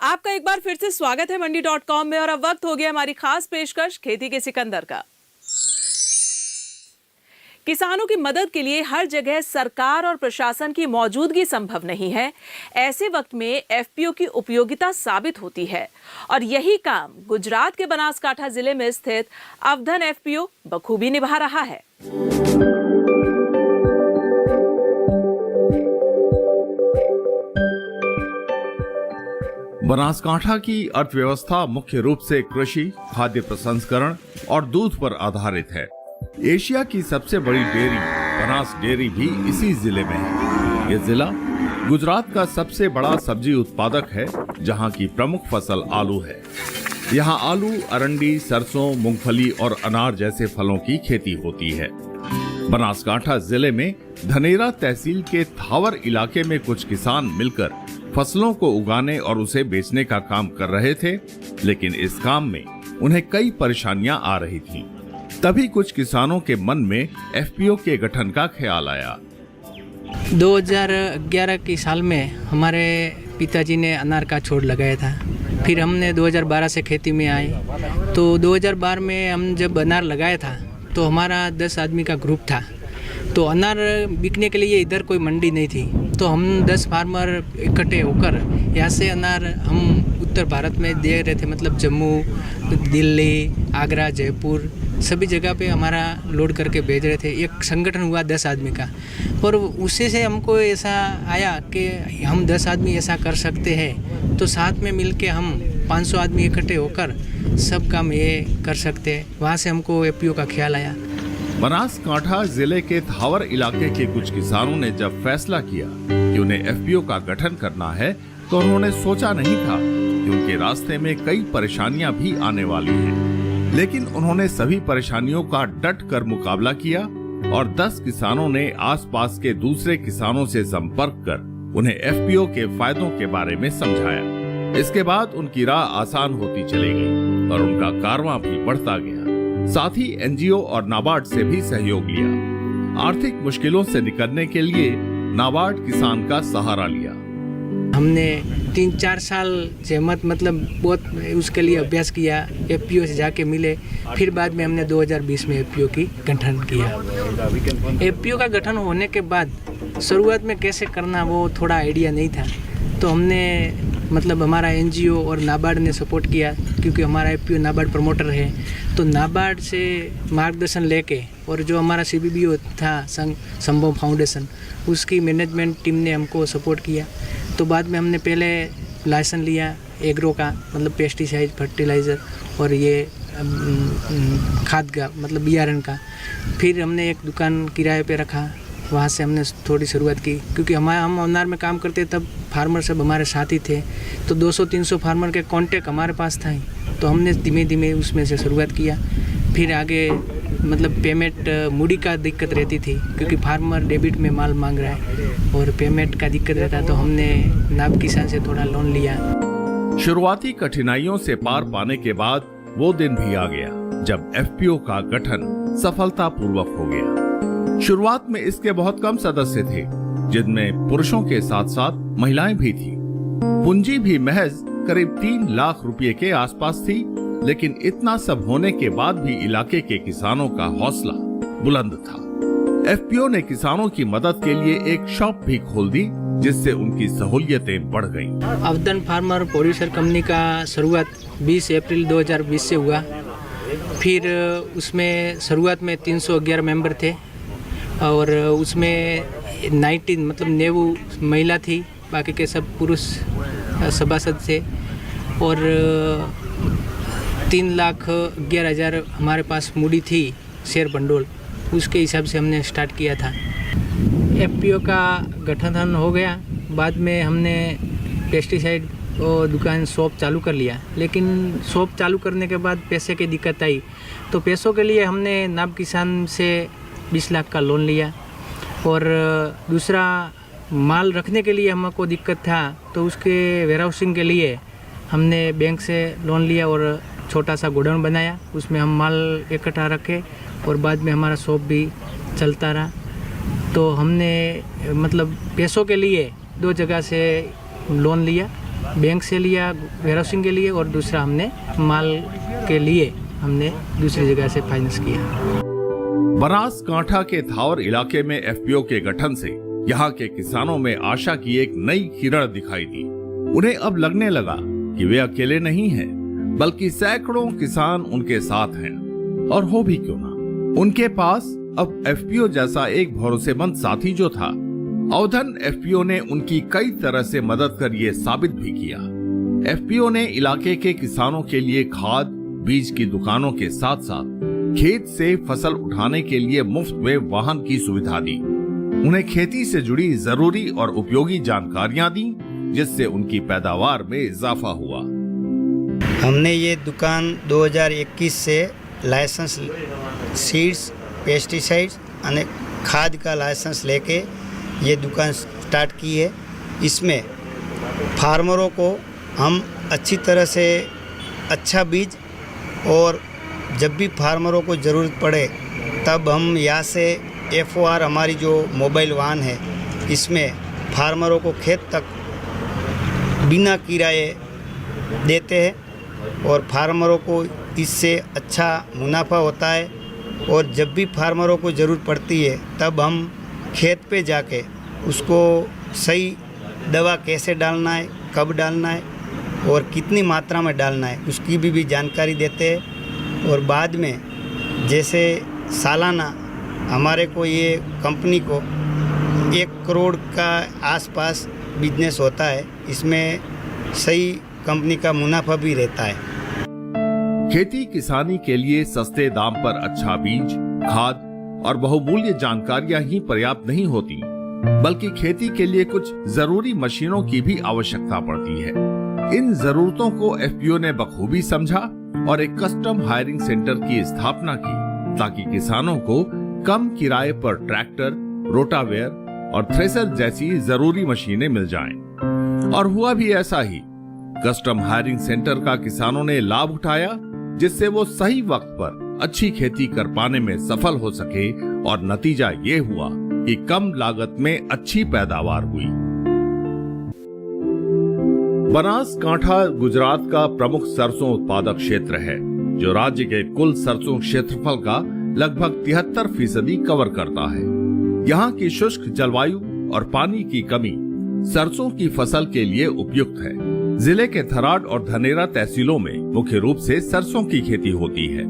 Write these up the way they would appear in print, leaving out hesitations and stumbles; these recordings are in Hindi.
आपका एक बार फिर से स्वागत है मंडी.com में और अब वक्त हो गया हमारी खास पेशकश खेती के सिकंदर का। किसानों की मदद के लिए हर जगह सरकार और प्रशासन की मौजूदगी संभव नहीं है। ऐसे वक्त में एफपीओ की उपयोगिता साबित होती है और यही काम गुजरात के बनासकांठा जिले में स्थित अवधन एफपीओ बखूबी निभा रहा है। बनासकांठा की अर्थव्यवस्था मुख्य रूप से कृषि, खाद्य प्रसंस्करण और दूध पर आधारित है। एशिया की सबसे बड़ी डेयरी बनास डेयरी भी इसी जिले में है। ये जिला गुजरात का सबसे बड़ा सब्जी उत्पादक है, जहां की प्रमुख फसल आलू है। यहां आलू, अरंडी, सरसों, मूंगफली और अनार जैसे फलों की खेती होती है। बनासकांठा जिले में धनेरा तहसील के थावर इलाके में कुछ किसान मिलकर फसलों को उगाने और उसे बेचने का काम कर रहे थे, लेकिन इस काम में उन्हें कई परेशानियां आ रही थीं। तभी कुछ किसानों के मन में एफपीओ के गठन का ख्याल आया। 2011 के साल में हमारे पिताजी ने अनार का छोड़ लगाया था। फिर हमने 2012 से खेती में आए, तो 2012 में हम जब अनार लगाया था तो हमारा 10 आदमी का ग्रुप था। तो अनार बिकने के लिए इधर कोई मंडी नहीं थी, तो हम 10 फार्मर इकट्ठे होकर यहाँ से अनार हम उत्तर भारत में दे रहे थे। मतलब जम्मू, दिल्ली, आगरा, जयपुर सभी जगह पे हमारा लोड करके भेज रहे थे। एक संगठन हुआ 10 आदमी का, और उसी से हमको ऐसा आया कि हम 10 आदमी ऐसा कर सकते हैं, तो साथ में मिलके हम 500 आदमी इकट्ठे होकर सब काम ये कर सकते हैं। वहाँ से हमको एफपीओ का ख्याल आया। बनासकांठा जिले के थावर इलाके के कुछ किसानों ने जब फैसला किया कि उन्हें एफपीओ का गठन करना है, तो उन्होंने सोचा नहीं था कि उनके रास्ते में कई परेशानियां भी आने वाली हैं। लेकिन उन्होंने सभी परेशानियों का डट कर मुकाबला किया और 10 किसानों ने आसपास के दूसरे किसानों से संपर्क कर उन्हें एफपीओ के फायदों के बारे में समझाया। इसके बाद उनकी राह आसान होती चली गई और उनका कारवां भी बढ़ता गया। साथ ही एनजीओ और नाबार्ड से भी सहयोग लिया। आर्थिक मुश्किलों से निकलने के लिए नाबार्ड किसान का सहारा लिया। हमने 3-4 साल जहमत मतलब बहुत उसके लिए अभ्यास किया, एफपीओ से जाके मिले। फिर बाद में हमने 2020 में एफपीओ की गठन किया। एफपीओ का गठन होने के बाद शुरुआत में कैसे करना वो थोड़ा आइडिया नहीं था, तो हमने मतलब हमारा एनजीओ और नाबार्ड ने सपोर्ट किया, क्योंकि हमारा एफपीओ नाबार्ड प्रमोटर है। तो नाबार्ड से मार्गदर्शन लेके और जो हमारा सीबीबीओ था संभव फाउंडेशन, उसकी मैनेजमेंट टीम ने हमको सपोर्ट किया। तो बाद में हमने पहले लाइसेंस लिया एग्रो का, मतलब पेस्टिसाइड, फर्टिलाइज़र और ये खाद का मतलब बियारण का। फिर हमने एक दुकान किराए पे रखा, वहाँ से हमने थोड़ी शुरुआत की, क्योंकि हम अनार में काम करते तब फार्मर सब हमारे साथ ही थे। तो 200-300 फार्मर के कांटेक्ट हमारे पास था, तो हमने धीमे धीमे उसमें से शुरुआत किया। फिर आगे मतलब पेमेंट मूडी का दिक्कत रहती थी, क्योंकि फार्मर डेबिट में माल मांग रहा है और पेमेंट का दिक्कत रहता, तो हमने नाब किसान से थोड़ा लोन लिया। शुरुआती कठिनाइयों से पार पाने के बाद वो दिन भी आ गया जब एफपीओ का गठन सफलतापूर्वक हो गया। शुरुआत में इसके बहुत कम सदस्य थे, जिनमें पुरुषों के साथ साथ महिलाएं भी थी। पूंजी भी महज करीब 3 लाख रुपए के आसपास थी, लेकिन इतना सब होने के बाद भी इलाके के किसानों का हौसला बुलंद था। एफपीओ ने किसानों की मदद के लिए एक शॉप भी खोल दी, जिससे उनकी सहूलियतें बढ़ गईं। अवधन फार्मर प्रोड्यूसर कंपनी का शुरुआत 20 अप्रैल 2020 से हुआ। फिर उसमें शुरुआत में 311 मेंबर थे और उसमें 90 मतलब 90 महिला थी, बाकी के सब पुरुष सभासद थे। और 3,11,000 हमारे पास मूडी थी शेयर भंडोल, उसके हिसाब से हमने स्टार्ट किया था। एफपीओ का गठन हो गया। बाद में हमने पेस्टिसाइड और दुकान शॉप चालू कर लिया, लेकिन शॉप चालू करने के बाद पैसे की दिक्कत आई, तो पैसों के लिए हमने नाब किसान से 20 लाख का लोन लिया। और दूसरा माल रखने के लिए हमको दिक्कत था, तो उसके वेयरहाउसिंग के लिए हमने बैंक से लोन लिया और छोटा सा गोडाउन बनाया, उसमें हम माल इकट्ठा रखे और बाद में हमारा शॉप भी चलता रहा। तो हमने मतलब पैसों के लिए 2 जगह से लोन लिया बैंक से लिया वेयरहाउसिंग के लिए, और दूसरा हमने माल के लिए हमने दूसरी जगह से फाइनेंस किया। बनासकांठा के थावर इलाके में एफपीओ के गठन से यहाँ के किसानों में आशा की एक नई किरण दिखाई दी। उन्हें अब लगने लगा कि वे अकेले नहीं हैं, बल्कि सैकड़ों किसान उनके साथ हैं। और हो भी क्यों ना, उनके पास अब एफपीओ जैसा एक भरोसेमंद साथी जो था। अवधन एफपीओ ने उनकी कई तरह से मदद कर ये साबित भी किया। एफपीओ ने इलाके के किसानों के लिए खाद, बीज की दुकानों के साथ साथ खेत से फसल उठाने के लिए मुफ्त में वाहन की सुविधा दी। उन्हें खेती से जुड़ी जरूरी और उपयोगी जानकारियां दी, जिससे उनकी पैदावार में इजाफा हुआ। हमने ये दुकान 2021 से लाइसेंस सीड्स, पेस्टिसाइड्स और खाद का लाइसेंस लेके ये दुकान स्टार्ट की है। इसमें फार्मरों को हम अच्छी तरह से अच्छा बीज, और जब भी फार्मरों को ज़रूरत पड़े तब हम यहाँ से FOR हमारी जो मोबाइल वाहन है, इसमें फार्मरों को खेत तक बिना किराए देते हैं और फार्मरों को इससे अच्छा मुनाफा होता है। और जब भी फार्मरों को ज़रूरत पड़ती है तब हम खेत पे जाके उसको सही दवा कैसे डालना है, कब डालना है और कितनी मात्रा में डालना है, उसकी भी जानकारी देते हैं। और बाद में जैसे सालाना हमारे को ये कंपनी को 1 करोड़ का आसपास बिजनेस होता है, इसमें सही कंपनी का मुनाफा भी रहता है। खेती किसानी के लिए सस्ते दाम पर अच्छा बीज, खाद और बहुमूल्य जानकारियां ही पर्याप्त नहीं होती, बल्कि खेती के लिए कुछ जरूरी मशीनों की भी आवश्यकता पड़ती है। इन जरूरतों को एफपीओ ने बखूबी समझा और एक कस्टम हायरिंग सेंटर की स्थापना की, ताकि किसानों को कम किराए पर ट्रैक्टर, रोटावेयर और थ्रेसर जैसी जरूरी मशीनें मिल जाएं। और हुआ भी ऐसा ही। कस्टम हायरिंग सेंटर का किसानों ने लाभ उठाया, जिससे वो सही वक्त पर अच्छी खेती कर पाने में सफल हो सके, और नतीजा ये हुआ कि कम लागत में अच्छी पैदावार हुई। बनासकांठा गुजरात का प्रमुख सरसों उत्पादक क्षेत्र है, जो राज्य के कुल सरसों क्षेत्रफल का लगभग 73% कवर करता है। यहाँ की शुष्क जलवायु और पानी की कमी सरसों की फसल के लिए उपयुक्त है। जिले के थराद और धनेरा तहसीलों में मुख्य रूप से सरसों की खेती होती है।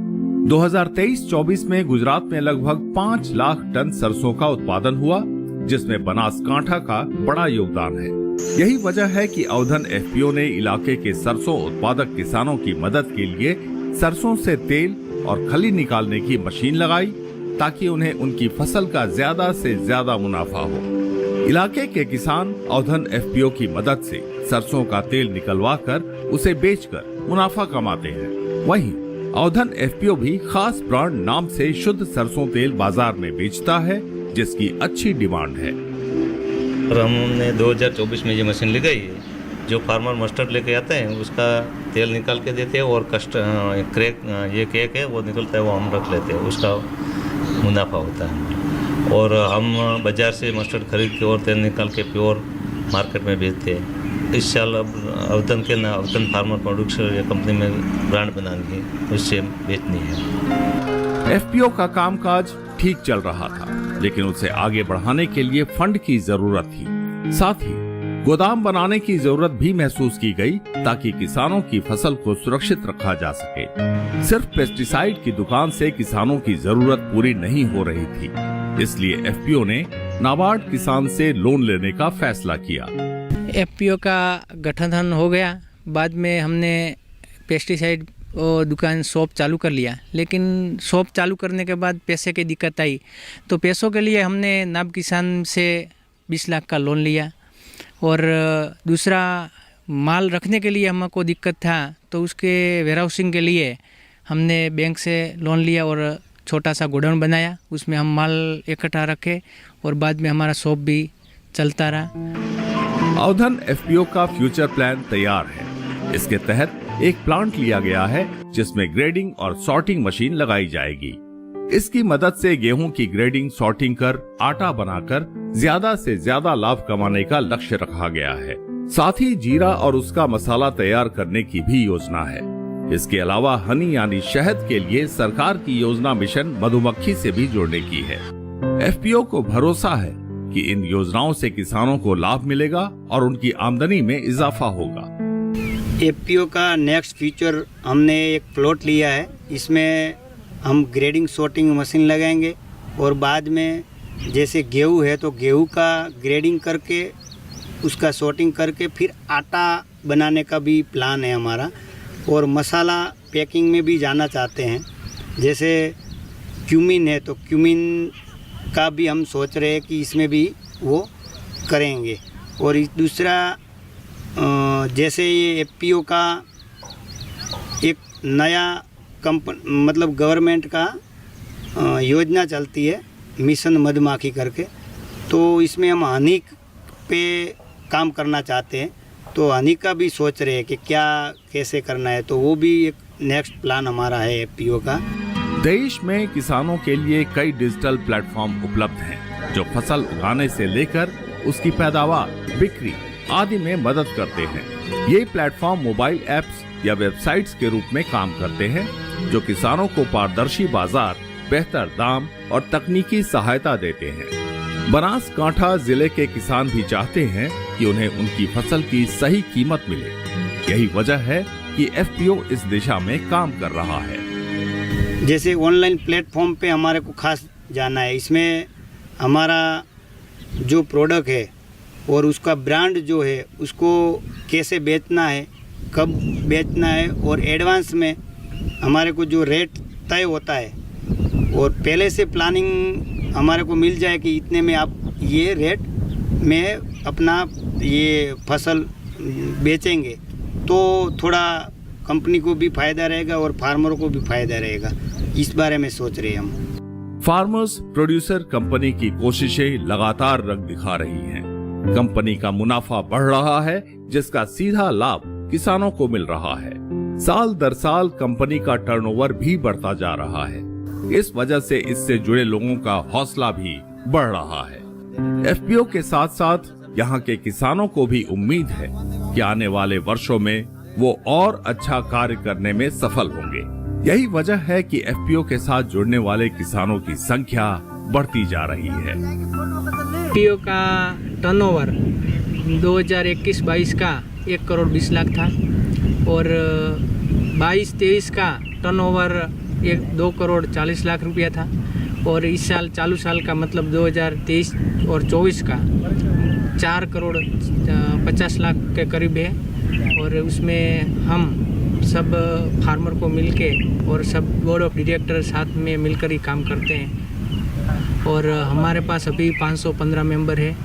2023-24 में गुजरात में लगभग 5 लाख टन सरसों का उत्पादन हुआ, जिसमें बनासकांठा का बड़ा योगदान है। यही वजह है कि अवधन एफपीओ ने इलाके के सरसों उत्पादक किसानों की मदद के लिए सरसों से तेल और खली निकालने की मशीन लगाई, ताकि उन्हें उनकी फसल का ज्यादा से ज्यादा मुनाफा हो। इलाके के किसान अवधन एफपीओ की मदद से सरसों का तेल निकलवाकर उसे बेचकर मुनाफा कमाते हैं। वहीं अवधन एफपीओ भी खास ब्रांड नाम से शुद्ध सरसों तेल बाजार में बेचता है, जिसकी अच्छी डिमांड है। और हमने 2024 में ये मशीन लगाई है, जो फार्मर मस्टर्ड लेके आते हैं उसका तेल निकाल के देते हैं, और ये केक है वो निकलता है, वो हम रख लेते हैं, उसका मुनाफा होता है। और हम बाजार से मस्टर्ड खरीद के और तेल निकाल के प्योर मार्केट में बेचते हैं। इस साल अब अवधन फार्मर प्रोडक्ट्स या कंपनी में ब्रांड बनानी है, उससे बेचनी है। एफपीओ का कामकाज ठीक चल रहा था, लेकिन उसे आगे बढ़ाने के लिए फंड की जरूरत थी। साथ ही गोदाम बनाने की जरूरत भी महसूस की गई, ताकि किसानों की फसल को सुरक्षित रखा जा सके। सिर्फ पेस्टिसाइड की दुकान से किसानों की जरूरत पूरी नहीं हो रही थी, इसलिए एफपीओ ने नाबार्ड किसान से लोन लेने का फैसला किया। एफपीओ का गठन हो गया। बाद में हमने पेस्टिसाइड दुकान शॉप चालू कर लिया, लेकिन शॉप चालू करने के बाद पैसे की दिक्कत आई, तो पैसों के लिए हमने नाब किसान से 20 लाख का लोन लिया। और दूसरा, माल रखने के लिए हमको दिक्कत था, तो उसके वेयरहाउसिंग के लिए हमने बैंक से लोन लिया और छोटा सा गोडाउन बनाया, उसमें हम माल इकट्ठा रखे और बाद में हमारा शॉप भी चलता रहा। अवधन एफपीओ का फ्यूचर प्लान तैयार है। इसके तहत एक प्लांट लिया गया है, जिसमें ग्रेडिंग और सॉर्टिंग मशीन लगाई जाएगी। इसकी मदद से गेहूं की ग्रेडिंग, सॉर्टिंग कर आटा बनाकर ज्यादा से ज्यादा लाभ कमाने का लक्ष्य रखा गया है। साथ ही जीरा और उसका मसाला तैयार करने की भी योजना है। इसके अलावा हनी यानी शहद के लिए सरकार की योजना मिशन मधुमक्खी से भी जोड़ने की है। एफपीओ को भरोसा है कि इन योजनाओं से किसानों को लाभ मिलेगा और उनकी आमदनी में इजाफा होगा। एफपीओ का नेक्स्ट फ्यूचर हमने एक प्लॉट लिया है, इसमें हम ग्रेडिंग सॉर्टिंग मशीन लगाएंगे और बाद में जैसे गेहूँ है तो गेहूँ का ग्रेडिंग करके उसका सॉर्टिंग करके फिर आटा बनाने का भी प्लान है हमारा। और मसाला पैकिंग में भी जाना चाहते हैं, जैसे क्यूमिन है तो क्यूमिन का भी हम सोच रहे हैं कि इसमें भी वो करेंगे। और दूसरा जैसे ये एफपीओ का एक नया मतलब गवर्नमेंट का योजना चलती है मिशन मधुमक्खी करके, तो इसमें हम हनी पे काम करना चाहते हैं, तो हनी का भी सोच रहे हैं कि क्या कैसे करना है, तो वो भी एक नेक्स्ट प्लान हमारा है एफपीओ का। देश में किसानों के लिए कई डिजिटल प्लेटफॉर्म उपलब्ध हैं, जो फसल उगाने से लेकर उसकी पैदावार, बिक्री आदि में मदद करते हैं। ये प्लेटफॉर्म मोबाइल ऐप्स या वेबसाइट्स के रूप में काम करते हैं, जो किसानों को पारदर्शी बाजार, बेहतर दाम और तकनीकी सहायता देते हैं। बनासकांठा जिले के किसान भी चाहते हैं कि उन्हें उनकी फसल की सही कीमत मिले। यही वजह है कि एफपीओ इस दिशा में काम कर रहा है। जैसे ऑनलाइन प्लेटफॉर्म पे हमारे को खास जाना है, इसमें हमारा जो प्रोडक्ट है और उसका ब्रांड जो है उसको कैसे बेचना है, कब बेचना है, और एडवांस में हमारे को जो रेट तय होता है और पहले से प्लानिंग हमारे को मिल जाए कि इतने में आप ये रेट में अपना ये फसल बेचेंगे, तो थोड़ा कंपनी को भी फायदा रहेगा और फार्मरों को भी फायदा रहेगा। इस बारे में सोच रहे हैं हम। फार्मर्स प्रोड्यूसर कंपनी की कोशिशें लगातार रंग दिखा रही हैं। कंपनी का मुनाफा बढ़ रहा है, जिसका सीधा लाभ किसानों को मिल रहा है। साल दर साल कंपनी का टर्नओवर भी बढ़ता जा रहा है। इस वजह से इससे जुड़े लोगों का हौसला भी बढ़ रहा है। एफपीओ के साथ साथ यहाँ के किसानों को भी उम्मीद है कि आने वाले वर्षों में वो और अच्छा कार्य करने में सफल होंगे। यही वजह है कि एफपीओ के साथ जुड़ने वाले किसानों की संख्या बढ़ती जा रही है। एफपीओ का टर्नओवर 2021-22 का 1 करोड़ 20 लाख था और 22-23 का टर्नओवर 2 करोड़ 40 लाख रुपया था, और इस साल चालू साल का मतलब 2023 और 24 का 4 करोड़ 50 लाख के करीब है। और उसमें हम सब फार्मर को मिलके और सब बोर्ड ऑफ डायरेक्टर साथ में मिलकर ही काम करते हैं। और हमारे पास अभी 515 मेंबर है,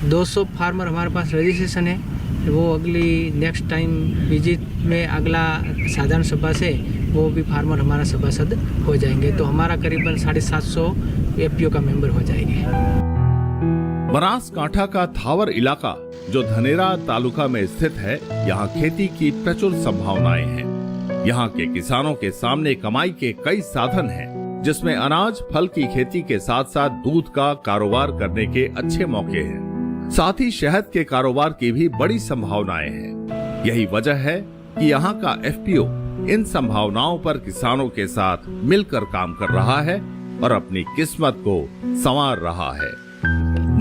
200 फार्मर हमारे पास रजिस्ट्रेशन है। वो अगली नेक्स्ट टाइम विजिट में अगला साधारण सभा से वो भी फार्मर हमारा सभासद हो जाएंगे, तो हमारा करीबन 750 एफपीओ का मेंबर हो जाएंगे। बनासकांठा का थावर इलाका जो धनेरा तालुका में स्थित है, यहाँ खेती की प्रचुर संभावनाएं हैं। यहाँ के किसानों के सामने कमाई के कई साधन हैं, जिसमें अनाज फल की खेती के साथ साथ दूध का कारोबार करने के अच्छे मौके हैं। साथ ही शहद के कारोबार की भी बड़ी संभावनाएं हैं। यही वजह है कि यहाँ का एफपीओ इन संभावनाओं पर किसानों के साथ मिलकर काम कर रहा है और अपनी किस्मत को संवार रहा है।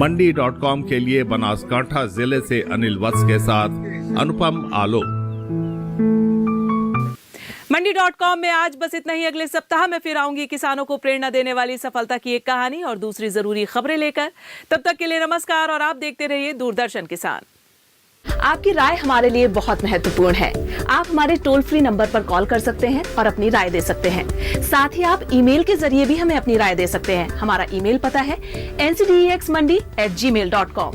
मंडी.com के लिए बनासकांठा जिले से अनिल वत्स के साथ अनुपम आलोक। मंडी.com में आज बस इतना ही। अगले सप्ताह मैं फिर आऊंगी किसानों को प्रेरणा देने वाली सफलता की एक कहानी और दूसरी जरूरी खबरें लेकर। तब तक के लिए नमस्कार और आप देखते रहिए दूरदर्शन किसान। आपकी राय हमारे लिए बहुत महत्वपूर्ण है। आप हमारे टोल फ्री नंबर पर कॉल कर सकते हैं और अपनी राय दे सकते हैं। साथ ही आप ईमेल के जरिए भी हमें अपनी राय दे सकते हैं। हमारा ईमेल पता है ncdexmandi@gmail.com।